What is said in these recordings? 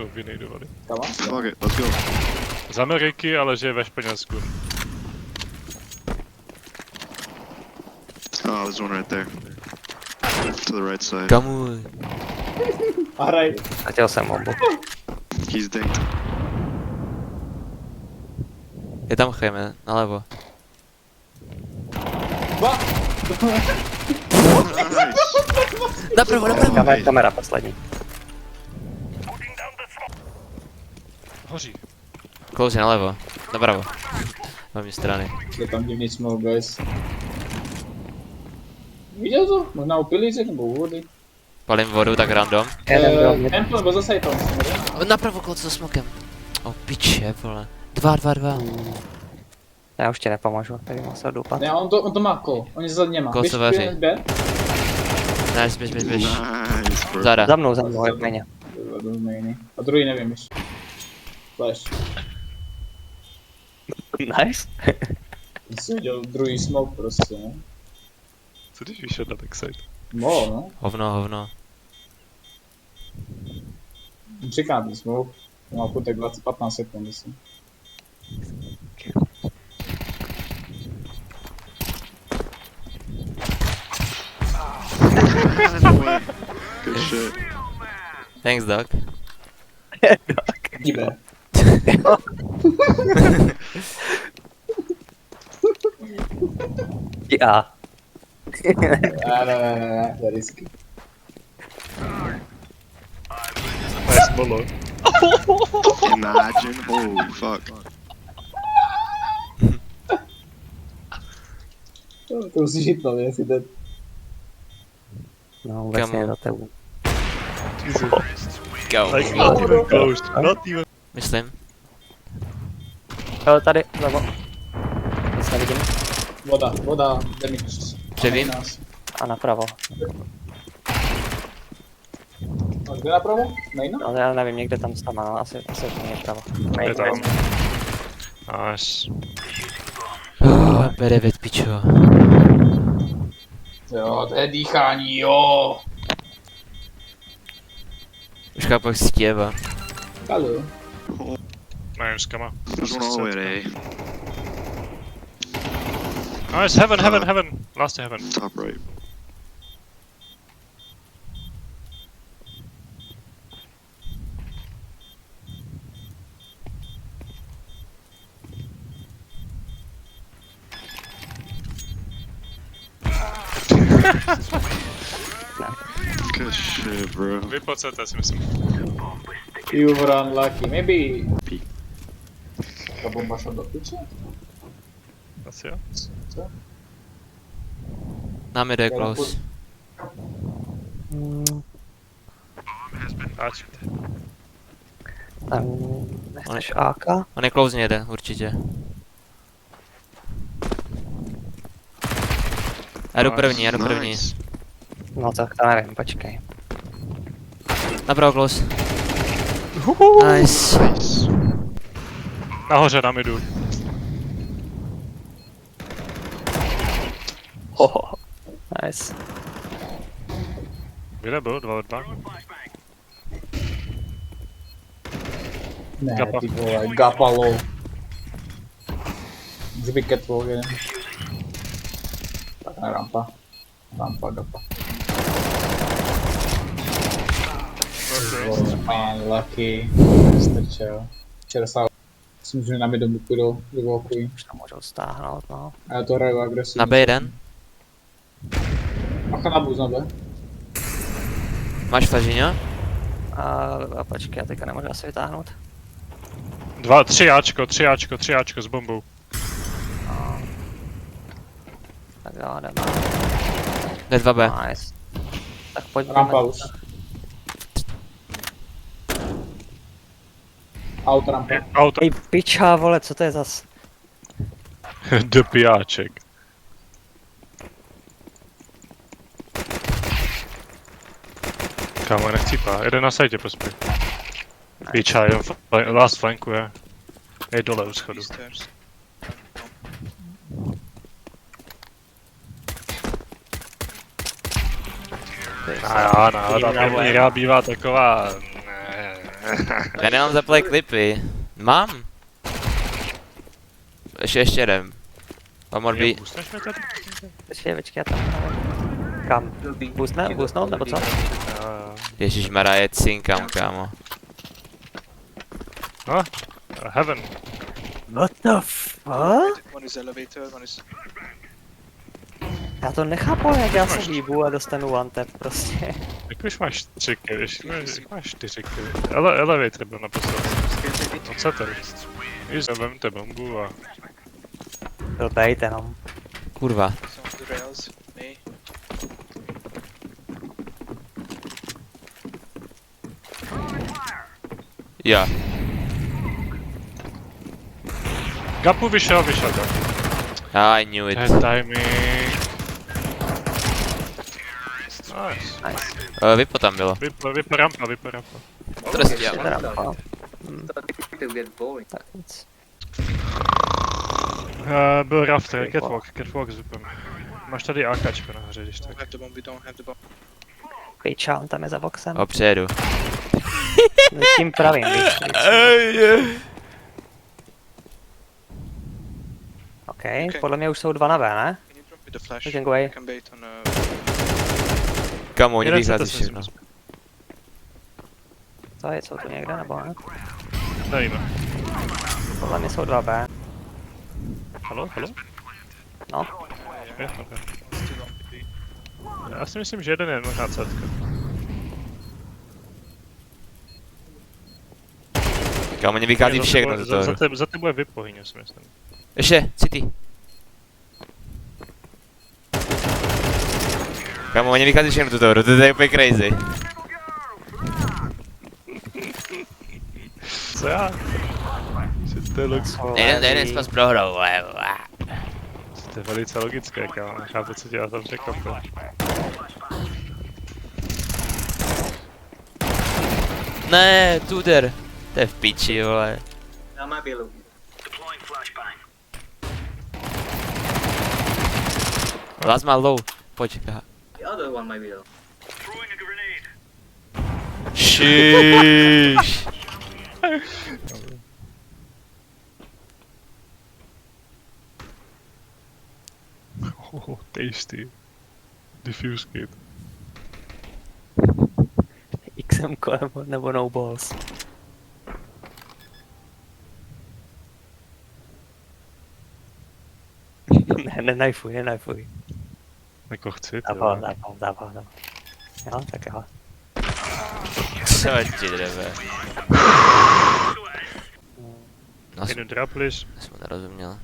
vynejdovali. Fuck it, let's go. Z Ameriky, ale že je ve Španělsku. Oh, there's one right there. To the right side. Kamu? A hraj. Chtěl jsem bombu. He's dinged. Je tam chejme, nalevo. Dva. Nice. Napravo, napravo! Kamera poslední. Hoří. Close nalevo, napravo. Na mé strany. Je tam divný smoke, guys. Viděl to? Možná u pilířek nebo u vody. Palím vodu, tak random. Temple nebo zase je tam. Napravo kloc za smokem. O piče, vole. 2. Já už ti nepomůžu, tady musel doupat. Ne, on to má kol. On je za něma. Kol se vaří. Nice, běž. Nice, bro. Zada. Za mnou, jak méně. A druhý nevím ještě. Flash. Nice. Jsi viděl druhý smoke prostě, ne? Co když vyšel na backside? No. Hovno. Čeká ten smoke. To má putek 20-15 sekund, myslím. Good shit. Thanks, Doc. Ibe. Já. Ne, to je risky. Nice molo. Imagine, holy fuck. To musíš hitnout, jestli to... No, vůbec Come on. ne do tebu. Go. Like not even closed. Not even. Myslím. Jo, tady, zleva. Nic nevidím. Voda, damage. Převím. A napravo. A kde napravo? Nejno? No, já nevím, někde tam stama, no, asi to není pravo. Je tam. Nice. B9, pičo. Jo, to je dýchání, jo. Už chápu, jak si těba. Kalu. Nevím, s kama. There's one all the way at A. Nice, heaven. Last heaven. Top right. Good shit, bro. Vypocete si myslím. You were unlucky, maybe... Peek. Ta bomba šla do piče? Asi jo. Co? Nám jde close. Ač. Tam nechceš AK? On je close jede, určitě. Já jdu první. Nice. No tak to nevím, počkej. Napravo close. Nice. Nice. Nahoře na midu. Hoho. Nice. Kde byl? 2 od 2? Ne, Gapa. ty vole, gapalo. Může být catwalk jeden. Tak ne, rampa, gapa. Unlucky. Strčel. 60. Myslím, že na midu půjdou, vyvolkují. Už to můžou stáhnout, no. A já to hraju agresivně. Na B1. Macha na bůz na B. Máš flažíňo? A počkej, já teďka nemůžu asi vytáhnout. 3 Ačko s bombou. Tak jo, jdeme. Jde 2B. Nice. Tak pojď. Rampa už. Out rampa. Auto. Ej, piča, vole, co to je zas? Dopijáček. Kámo, nechcípá. Jede na sajtě pospěch. Piča, jo, last flankuje. Je dole u schodu. A jo, no, ta první hra bývá taková... Já nemám zaplay klipy. Mám. Ještě jeden. One more B. Boostneš mě tady? Počkej, já tam. Kam? Boostnout nebo co? Ježišmarja, je cinkám, kámo. Heaven. What the fuck? One is elevator, one is... Já to nechápu, jak já se hýbu a dostanu one tap prostě. Jak už máš 3 killy, máš 4 killy. Elevator byl naposled. No co to je? Víš, vemte bombu a... Byl bait jenom. Kurva. Some of the rails, me. Jo. Gapu vyšel Gapu. I knew it. Bad timing. Nice. Vypo tam bylo. Vypo rampa. Trestě. Ještě teda pál. Tak nic. Byl rafter, catwalk s vypem. Máš tady AKčko nahoře, když Don't tak. have the bomb, we don't have the bomb. Kejča, on tam je za boxem. Přejedu. No, tím pravým, víš. OK, podle mě už jsou 2 na B, ne? Can you drop me the flash? We can go away. I can bait on Kamo, oni Jeden vychází CT si všechno. vezmu. Co je, jsou tu někde, nebo ne? Nevíme. Podle mě jsou 2 B. Halo? No, Je, okay. Já si myslím, že jeden je možná CT. Kamo, oni vychází všechno do toho. Za tebou je vypohyně, si myslím. Ještě, city. Kamo, oni vychází všechno do toho, to je úplně crazy. Co já? To je logické. Jeden spas prohrou. To je velice logické, kámo. Chápu, co tě já tam překvapil. Ne, Tudor. To je v piči, vole. Last má low. Pojď, aha. Šiš. Oh, tasty. Diffuse kit. XM nebo no balls. Nenajfuj. Jako chci, ty Dával. vole. Jo, tak jo. Co ti dreve? No, Can you drop, please? jsem nerozuměl.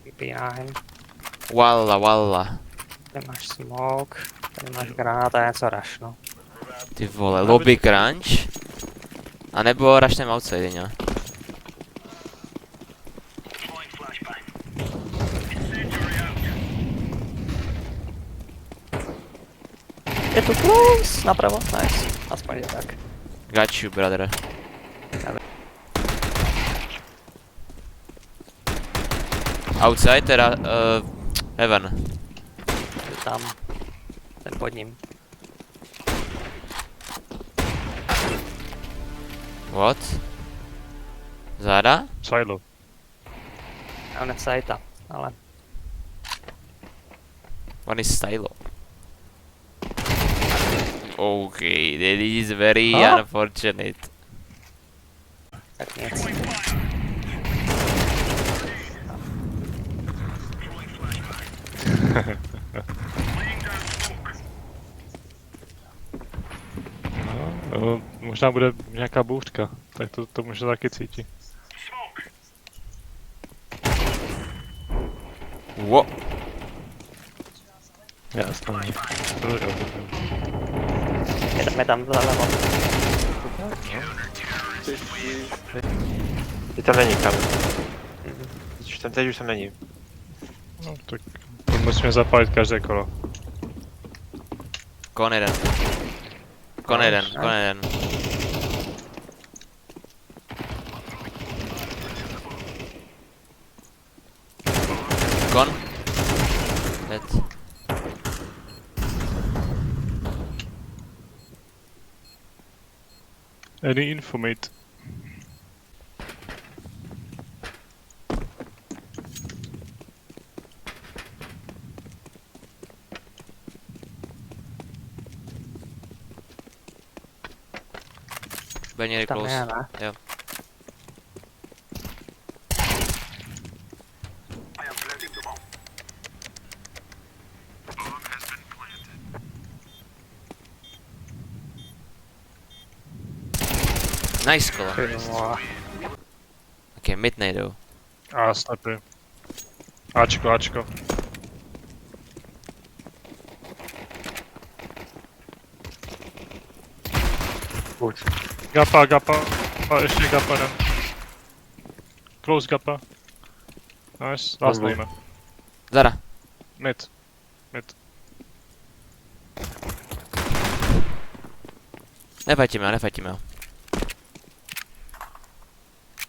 Vypínám. Walla. Tady máš smoke, tady máš granát a něco rush, no. Ty vole, lobby crunch? A nebo rushneme outside, jo? Je tu close, napravo, nice. Aspoň je tak. Got you, brother. Outside, teda, heaven. Je tam, ten pod ním. What? Záda? Silo. A on je sajta, ale One is stylo. Okay, that is very Huh? unfortunate. tak nic. No, možná bude nějaká bouřka, tak to možná taky cítí. Wo. Jasně. Je tam zalevo. Teď tam není kam. Teď už tam není. No, tak to musíme zapálit každé kolo. Kon jeden. Kon jeden. Kon. Dead. Any info, mate? Bude někde Tam je, close. ne? Jo. Nice kole. Ty vole. Ok, mid nejdou. A, snapy. Ačko, Ačko. Buď. Gapa, gapa. A ještě gapa, ne. Close gapa. Nice, last Bombu. name. Zara. Mid. Mid. Nefajtíme ho, nefajtíme ho.